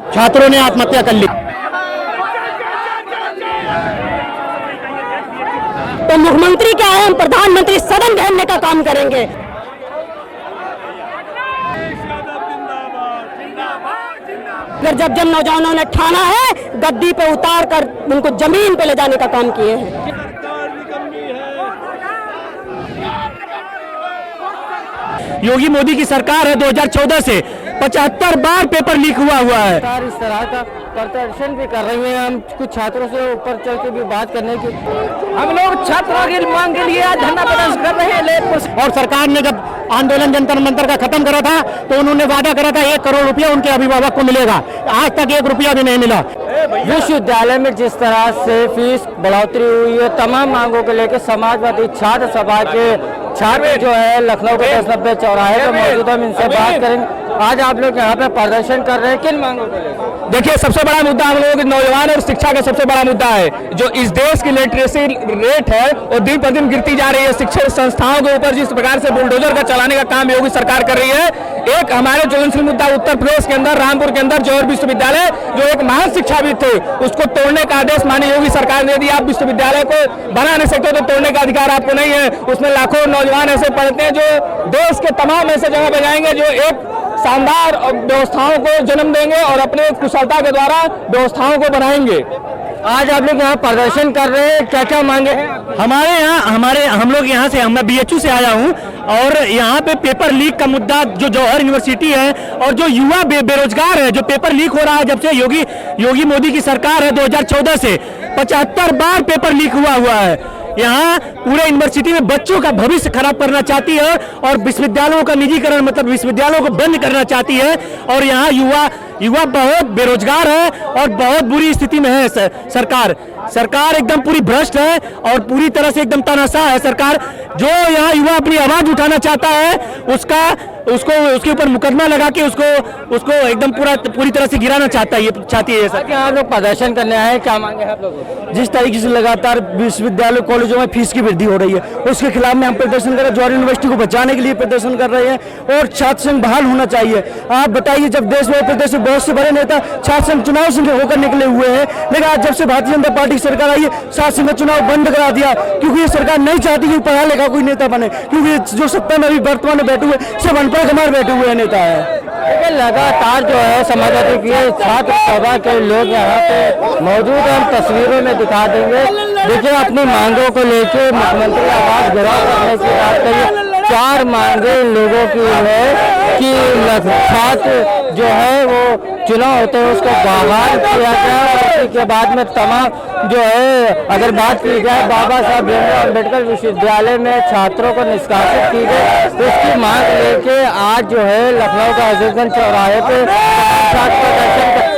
छात्रों ने आत्महत्या कर ली। तो मुख्यमंत्री क्या है, हम प्रधानमंत्री सदन घेरने का काम करेंगे। अगर जब नौजवानों ने ठाना है, गद्दी पे उतार कर उनको जमीन पे ले जाने का काम किए हैं। योगी मोदी की सरकार है 2014 से 75 बार पेपर लीक हुआ है। सरकार इस तरह का प्रदर्शन भी कर रही है। हम कुछ छात्रों से ऊपर चल के भी बात करने की, हम लोग छात्रों की मांग के लिए धरना प्रदर्शन कर रहे हैं। और सरकार ने जब आंदोलन जंतर मंतर का खत्म करा था तो उन्होंने वादा करा था 1 करोड़ रुपया उनके अभिभावक को मिलेगा। आज तक 1 रुपया भी नहीं मिला। विश्वविद्यालय में जिस तरह से फीस बढ़ोतरी हुई है, तमाम मांगों को लेकर समाजवादी छात्र सभा के छात्र जो है लखनऊ के 1090 चौराहे पर मौजूद, हम इनसे बात करेंगे। आज आप लोग यहाँ पे प्रदर्शन कर रहे हैं, किन मांगों को लेकर? देखिए, सबसे बड़ा मुद्दा हम लोगों के नौजवान और शिक्षा का सबसे बड़ा मुद्दा है। जो इस देश की लिटरेसी रेट है वो दिन पर दिन गिरती जा रही है। शिक्षण संस्थाओं के ऊपर जिस प्रकार से बुलडोजर का चलाने का काम योगी सरकार कर रही है। एक हमारे ज्वलनशील मुद्दा उत्तर प्रदेश के अंदर रामपुर के अंदर जौहर विश्वविद्यालय जो एक महान शिक्षाविद थे, उसको तोड़ने का आदेश माननीय योगी सरकार ने दिया। आप विश्वविद्यालय को बना नहीं सकते तो तोड़ने का अधिकार आपको नहीं है। उसमें लाखों नौजवान ऐसे पढ़ते हैं जो देश के तमाम ऐसे जगह पे जाएंगे जो एक शानदार व्यवस्थाओं को जन्म देंगे और अपने कुशलता के द्वारा व्यवस्थाओं को बनाएंगे। आज आप लोग यहाँ प्रदर्शन कर रहे हैं, क्या क्या मांगे हैं? हम लोग यहाँ से, मैं BHU से आया हूँ और यहाँ पे पेपर लीक का मुद्दा जो जौहर यूनिवर्सिटी है और जो युवा बेरोजगार है, जो पेपर लीक हो रहा है जब से योगी मोदी की सरकार है 2014 से 75 बार पेपर लीक हुआ है। यहाँ पूरे यूनिवर्सिटी में बच्चों का भविष्य खराब करना चाहती है और विश्वविद्यालयों का निजीकरण मतलब विश्वविद्यालयों को बंद करना चाहती है। और यहाँ युवा बहुत बेरोजगार है और बहुत बुरी स्थिति में है। सरकार एकदम पूरी भ्रष्ट है और पूरी तरह से एकदम तानाशाह है सरकार। जो यहाँ युवा अपनी आवाज उठाना चाहता है उसके ऊपर मुकदमा लगा के उसको एकदम पूरी तरह से गिराना चाहती है सर। आप लोग प्रदर्शन करने आए, क्या मांगे हैं आप लोग? जिस तरीके से लगातार विश्वविद्यालय कॉलेजों में फीस की वृद्धि हो रही है उसके खिलाफ में हम प्रदर्शन कर रहे हैं। जौहर यूनिवर्सिटी को बचाने के लिए प्रदर्शन कर रहे हैं और छात्र संघ बहाल होना चाहिए। आप बताइए, जब देश में प्रदेश में बहुत से बड़े नेता छात्र संघ चुनाव से होकर निकले हुए हैं, लेकिन आज जब से भारतीय जनता पार्टी की सरकार आई है छात्र संघ का चुनाव बंद करा दिया, क्योंकि ये सरकार नहीं चाहती कि पढ़ा लिखा कोई नेता बने, क्योंकि जो सत्ता में अभी वर्तमान में बैठे हुए सब अनपढ़ कमार बैठे हुए नेता है। लगातार जो है समाजवादी के छात्र सभा के लोग यहाँ पे मौजूद हैं, हम तस्वीरों में दिखा देंगे। देखिए, अपनी मांगों को लेके मुख्यमंत्री आवास घेराव करने की बात करिए। 4 मांगे लोगों की है कि छात्र जो है वो चुनाव होते हैं उसको बहाल किया जाए और उसके बाद में तमाम जो है, अगर बात की जाए बाबा साहब भीमराव अम्बेडकर विश्वविद्यालय में छात्रों को निष्कासित की गई, तो उसकी मांग लेके आज जो है लखनऊ का हजरतगंज चौराहे पे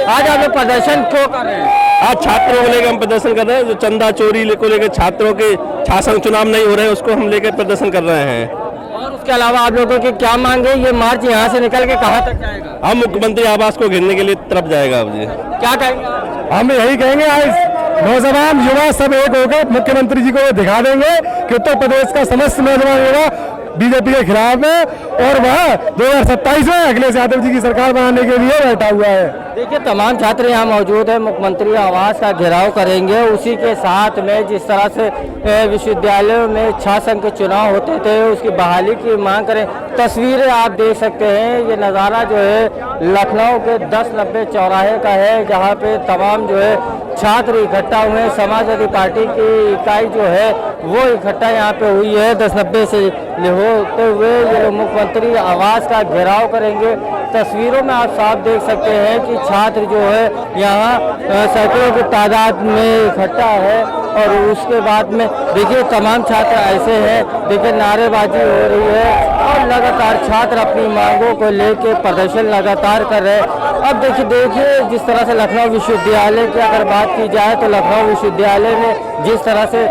आज आप लोग प्रदर्शन क्यों कर रहे हैं? आज छात्रों को लेकर हम प्रदर्शन कर रहे हैं। जो चंदा चोरी को लेकर छात्रों के छात्र चुनाव नहीं हो रहे हैं उसको हम लेकर प्रदर्शन कर रहे हैं। और उसके अलावा आप लोगों की क्या मांग है? ये मार्च यहाँ से निकल के कहाँ तक जाएगा? हम मुख्यमंत्री आवास को घेरने के लिए तरफ जाएगा। अब जी क्या कहेंगे? हम यही कहेंगे, आज नौजवान युवा सब एक होकर मुख्यमंत्री जी को दिखा देंगे कि उत्तर प्रदेश का समस्त नौजवान युवा बीजेपी के खिलाफ है और वह 2027 में अखिलेश यादव जी की सरकार बनाने के लिए बैठा हुआ है। देखिए, तमाम छात्र यहाँ मौजूद है, मुख्यमंत्री आवास का घेराव करेंगे। उसी के साथ में जिस तरह से विश्वविद्यालयों में छात्र संघ के चुनाव होते थे उसकी बहाली की मांग करें। तस्वीरें आप देख सकते हैं, ये नज़ारा जो है लखनऊ के 1090 चौराहे का है, जहाँ पे तमाम जो है छात्र इकट्ठा हुए हैं। समाजवादी पार्टी की इकाई जो है वो इकट्ठा यहाँ पे हुई है। 1090 से होते हुए ये लोग मुख्यमंत्री आवास का घेराव करेंगे। तस्वीरों में आप साफ देख सकते हैं कि छात्र जो है यहाँ सैकड़ों की तादाद में इकट्ठा है और उसके बाद में देखिए तमाम छात्र ऐसे हैं, देखिए नारेबाजी हो रही है और लगातार छात्र अपनी मांगों को लेके प्रदर्शन लगातार कर रहे हैं। अब देखिए जिस तरह से लखनऊ विश्वविद्यालय की अगर बात की जाए तो लखनऊ विश्वविद्यालय में जिस तरह से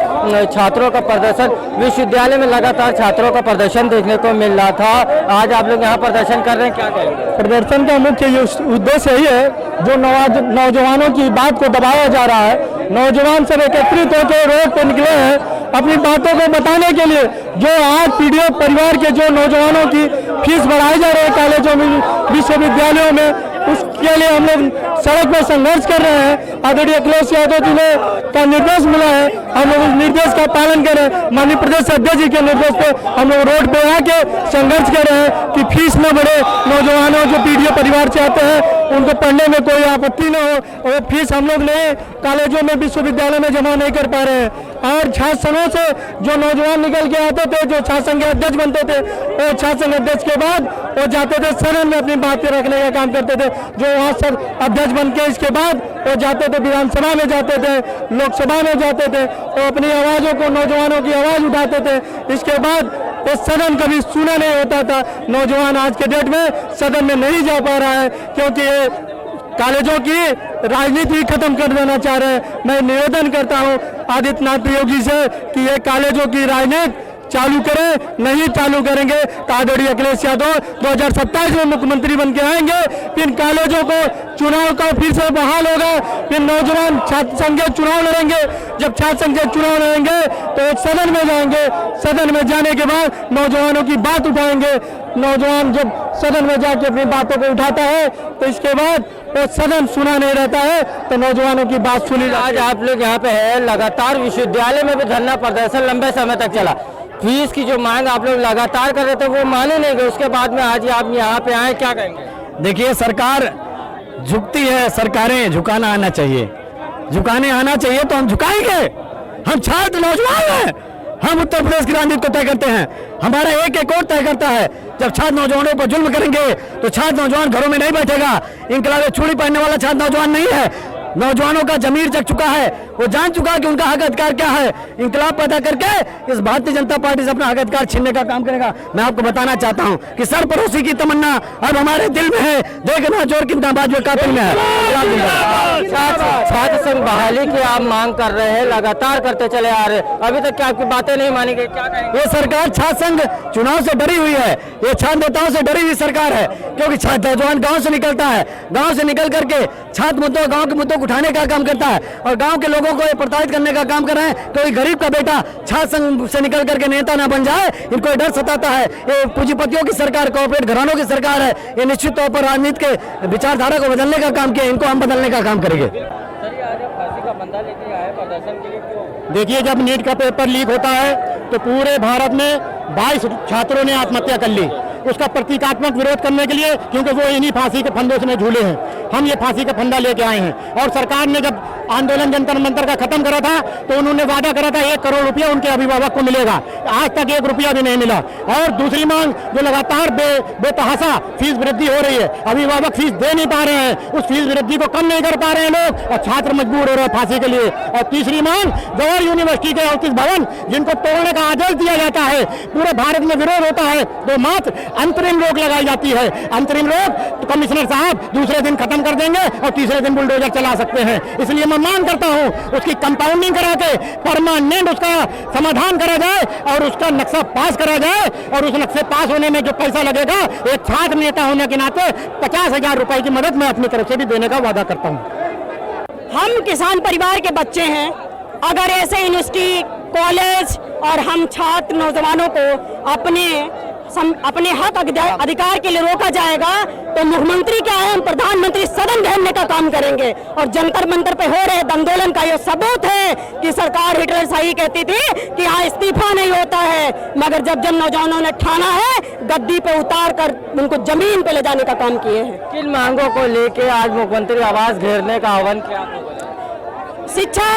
छात्रों का प्रदर्शन, विश्वविद्यालय में लगातार छात्रों का प्रदर्शन देखने को मिल रहा था। आज आप लोग यहाँ प्रदर्शन कर रहे हैं, क्या कहेंगे? प्रदर्शन का मुख्य उद्देश्य यही है, जो नौजवानों की बात को दबाया जा रहा है। नौजवान सब एकत्रित होकर रोड पर निकले हैं अपनी बातों को बताने के लिए। जो आज पीडीएफ परिवार के जो नौजवानों की फीस बढ़ाई जा रही है कॉलेजों में, विश्वविद्यालयों में, उसके लिए हम लोग सड़क पर संघर्ष कर रहे हैं। आदरणीय अखिलेश यादव जी का निर्देश मिला है, हम लोग उस निर्देश का पालन कर रहे हैं। माननीय प्रदेश अध्यक्ष जी के निर्देश पे हम लोग रोड पे आके संघर्ष कर रहे हैं कि फीस न बढ़े, नौजवानों जो पीडीओ परिवार से आते हैं उनको पढ़ने में कोई आपत्ति न हो, और फीस हम लोग नए कॉलेजों में विश्वविद्यालय में जमा नहीं कर पा रहे हैं। और छात्र संघों से जो नौजवान निकल के आते थे, जो छात्र संघ के अध्यक्ष बनते थे, और छात्र संघ अध्यक्ष के बाद वो जाते थे सदन में अपनी बातें रखने का काम करते थे। जो वहाँ सर अध्यक्ष बन के इसके बाद वो जाते थे विधानसभा में जाते थे, लोकसभा में जाते थे, और अपनी आवाज़ों को, नौजवानों की आवाज़ उठाते थे। इसके बाद वो सदन कभी सुना नहीं होता था। नौजवान आज के डेट में सदन में नहीं जा पा रहा है क्योंकि ये कॉलेजों की राजनीति खत्म कर देना चाह रहे हैं। मैं निवेदन करता हूं आदित्यनाथ योगी से कि ये कॉलेजों की राजनीति चालू करें। नहीं चालू करेंगे तो आदरणीय अखिलेश यादव 2027 में मुख्यमंत्री बन के आएंगे। फिर कॉलेजों को चुनाव का फिर से बहाल होगा, फिर नौजवान छात्र संघ के चुनाव लड़ेंगे। जब छात्र संघ के चुनाव लड़ेंगे तो एक सदन में जाएंगे, सदन में जाने के बाद नौजवानों की बात उठाएंगे। नौजवान जब सदन में जाके अपनी बातों को उठाता है तो इसके बाद वो सदन सुना नहीं रहता है तो नौजवानों की बात सुनी। आज आप लोग यहाँ पे है, लगातार विश्वविद्यालय में भी धरना प्रदर्शन लंबे समय तक चला। फीस की जो मांग आप लोग लगातार कर रहे थे वो माने नहीं गए, उसके बाद में आज आप यहाँ पे आए, क्या कहेंगे? देखिए, सरकार झुकती है, सरकारें झुकाना आना चाहिए, झुकाने आना चाहिए तो हम झुकाएंगे। हम छात्र नौजवान हैं, हम उत्तर प्रदेश की राजनीति को तय करते हैं। हमारा एक एक और तय करता है। जब छात्र नौजवानों पर जुल्म करेंगे तो छात्र नौजवान घरों में नहीं बैठेगा। इनकलाबी चूड़ी पहनने वाला छात्र नौजवान नहीं है। नौजवानों का जमीर जग चुका है, वो जान चुका है कि उनका हक अधिकार क्या है। इंकलाब पैदा करके इस भारतीय जनता पार्टी से अपना हक अधिकार छीनने का काम करेगा। मैं आपको बताना चाहता हूं कि सरपरोसी की तमन्ना अब हमारे दिल में है। देखना जोर कितना बाजू कातिल में है। छात्र संघ बहाली की आप मांग कर रहे हैं, लगातार करते चले आ रहे हैं, अभी तक क्या आपकी बातें नहीं मानी गई, क्या कहेंगे? ये सरकार छात्र संघ चुनाव से डरी हुई है, ये छात्र नेताओं से डरी हुई सरकार है। क्योंकि छात्र नौजवान गाँव से निकलता है, गाँव से निकल करके छात्र मुद्दों, गाँव के मुद्दों उठाने का काम करता है और गांव के लोगों को प्रताड़ित करने का काम कर रहे हैं। कोई गरीब का बेटा छात्र संघ से निकल करके नेता ना बन जाए, इनको डर सताता है। ये पूंजीपतियों की सरकार, कॉर्पोरेट घरानों की सरकार है। ये निश्चित तौर पर राजनीति के विचारधारा को बदलने का काम किया, इनको हम बदलने का काम करेंगे। देखिए, जब नीट का पेपर लीक होता है तो पूरे भारत में 22 छात्रों ने आत्महत्या कर ली। उसका प्रतीकात्मक विरोध करने के लिए, क्योंकि वो इन्हीं फांसी के फंदों से झूले हैं। हम ये फांसी का फंदा लेके आए हैं। और सरकार ने जब आंदोलन जंतर मंतर का खत्म करा था तो उन्होंने वादा करा था 1 करोड़ रुपया उनके अभिभावक को मिलेगा। आज तक 1 रुपया भी नहीं मिला। और दूसरी मांग, जो लगातार बेतहाशा फीस वृद्धि हो रही है, अभिभावक फीस दे नहीं पा रहे हैं, उस फीस वृद्धि को कम नहीं कर पा रहे हैं लोग, और छात्र मजबूर हो रहे हैं फांसी के लिए। और तीसरी मांग, जवाहर यूनिवर्सिटी के 38 भवन जिनको तोड़ने का आदेश दिया जाता है, पूरे भारत में विरोध होता है तो मात्र अंतरिम रोक लगाई जाती है। अंतरिम रोक तो कमिश्नर साहब दूसरे दिन खत्म कर देंगे और तीसरे दिन बुलडोजर चला सकते हैं। इसलिए मैं मांग करता हूं उसकी कंपाउंडिंग करा के परमानेंट उसका समाधान करा जाए और उसका नक्शा पास करा जाए। और उस नक्शे पास होने में जो पैसा लगेगा, एक छात्र नेता होने के नाते 50,000 रुपए की मदद मैं अपनी तरफ से भी देने का वादा करता हूँ। हम किसान परिवार के बच्चे हैं। अगर ऐसे यूनिवर्सिटी, कॉलेज और हम छात्र नौजवानों को अपने हक अधिकार के लिए रोका जाएगा तो मुख्यमंत्री क्या है, हम प्रधानमंत्री सदन घेरने का काम करेंगे। और जंतर मंतर पे हो रहे आंदोलन का ये सबूत है कि सरकार हिटलर शाही कहती थी कि यहाँ इस्तीफा नहीं होता है, मगर जब नौजवानों ने ठाना है, गद्दी पे उतार कर उनको जमीन पे ले जाने का काम किए हैं। किन मांगों को लेके आज मुख्यमंत्री आवास घेरने का आह्वान किया? शिक्षा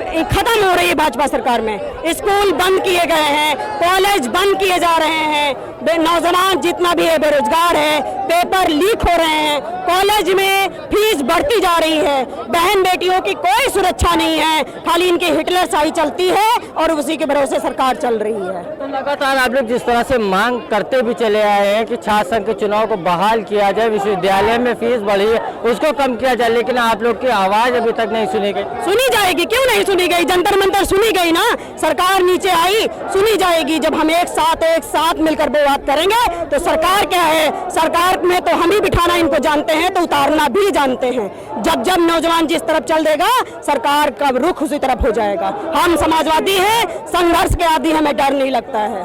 खत्म हो रही है भाजपा सरकार में, स्कूल बंद किए गए हैं, कॉलेज बंद किए जा रहे हैं, नौजवान जितना भी है बेरोजगार है, पेपर लीक हो रहे हैं, कॉलेज में फीस बढ़ती जा रही है, बहन बेटियों की कोई सुरक्षा नहीं है, खाली इनकी हिटलर शाही चलती है और उसी के भरोसे सरकार चल रही है। तो लगातार आप लोग जिस तरह से मांग करते भी चले आए हैं कि छात्र संघ के चुनाव को बहाल किया जाए, विश्वविद्यालय में फीस बढ़ी है उसको कम किया जाए, लेकिन आप लोग की आवाज अभी तक नहीं सुनी गई। सुनी जाएगी, क्यों नहीं सुनी गई? जंतर मंतर सुनी गई ना, सरकार नीचे आई, सुनी जाएगी। जब हम एक साथ मिलकर बात करेंगे तो सरकार क्या है, सरकार में तो हम ही बिठाना इनको जानते हैं तो उतारना भी जानते हैं। जब नौजवान जिस तरफ चल देगा, सरकार का रुख उसी तरफ हो जाएगा। हम समाजवादी हैं, संघर्ष के आदि, हमें डर नहीं लगता है।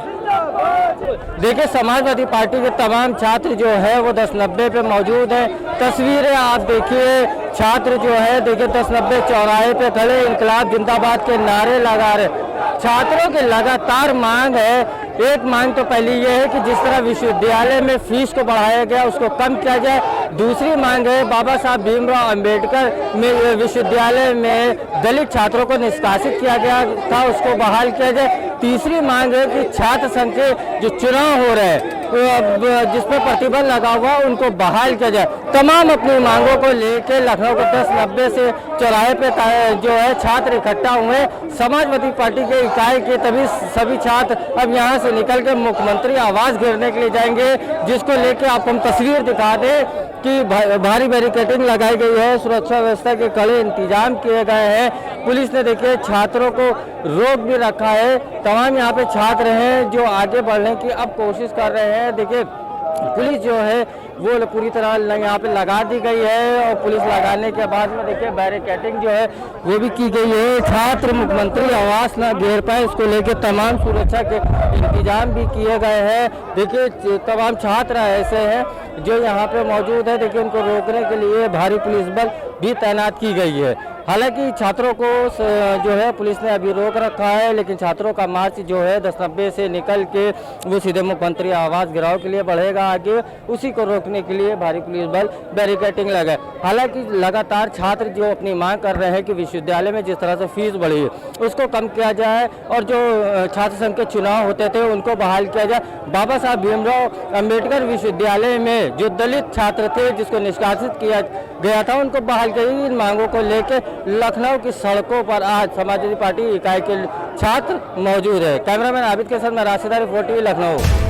देखिए, समाजवादी पार्टी के तमाम छात्र जो है वो 10-90 पे मौजूद हैं। तस्वीरें आप देखिए, छात्र जो है देखिए 10-90 चौराहे पे खड़े इनकलाब जिंदाबाद के नारे लगा रहे। छात्रों की लगातार मांग है। एक मांग तो पहली ये है कि जिस तरह विश्वविद्यालय में फीस को बढ़ाया गया उसको कम किया जाए। दूसरी मांग है बाबा साहब भीमराव अंबेडकर में विश्वविद्यालय में दलित छात्रों को निष्कासित किया गया था, उसको बहाल किया जाए। तीसरी मांग है कि छात्र संघ के जो चुनाव हो रहे हैं जिसमें प्रतिबंध लगा हुआ उनको बहाल किया जाए। तमाम अपनी मांगों को लेकर लखनऊ के 10-90 से चौराहे पे जो है छात्र इकट्ठा हुए। समाजवादी पार्टी के इकाई के तभी सभी छात्र अब यहाँ से निकल के मुख्यमंत्री आवास घेरने के लिए जाएंगे, जिसको लेकर आप हम तस्वीर दिखा दें कि भारी बैरिकेडिंग लगाई गई है, सुरक्षा व्यवस्था के कड़े इंतजाम किए गए हैं। पुलिस ने देखिए छात्रों को रोक भी रखा है। तमाम यहाँ पे छात्र हैं जो आगे बढ़ने की अब कोशिश कर रहे हैं। देखिए, पुलिस जो है वो पूरी तरह यहाँ पे लगा दी गई है और पुलिस लगाने के बाद में देखिए बैरिकेडिंग जो है वो भी की गई है। छात्र मुख्यमंत्री आवास न घेर पाए इसको लेकर तमाम सुरक्षा के इंतजाम भी किए गए हैं। देखिए, तमाम छात्र ऐसे हैं जो यहाँ पे मौजूद है। देखिए, उनको रोकने के लिए भारी पुलिस बल भी तैनात की गई है। हालांकि छात्रों को जो है पुलिस ने अभी रोक रखा है, लेकिन छात्रों का मार्च जो है 10-90 से निकल के वो सीधे मुख्यमंत्री आवास घेराव के लिए बढ़ेगा आगे। उसी को रोकने के लिए भारी पुलिस बल बैरिकेडिंग लगाए। हालांकि लगातार छात्र जो अपनी मांग कर रहे हैं कि विश्वविद्यालय में जिस तरह से फीस बढ़ी है उसको कम किया जाए और जो छात्र संघ के चुनाव होते थे उनको बहाल किया जाए। बाबा साहब भीमराव अंबेडकर विश्वविद्यालय में जो दलित छात्र थे जिसको निष्कासित किया गया था उनको बहाल किया। इन मांगों को लेकर लखनऊ की सड़कों पर आज समाजवादी पार्टी इकाई के छात्र मौजूद है। कैमरामैन आबिद के साथ मैं राशिदा रिपोर्ट टीवी लखनऊ।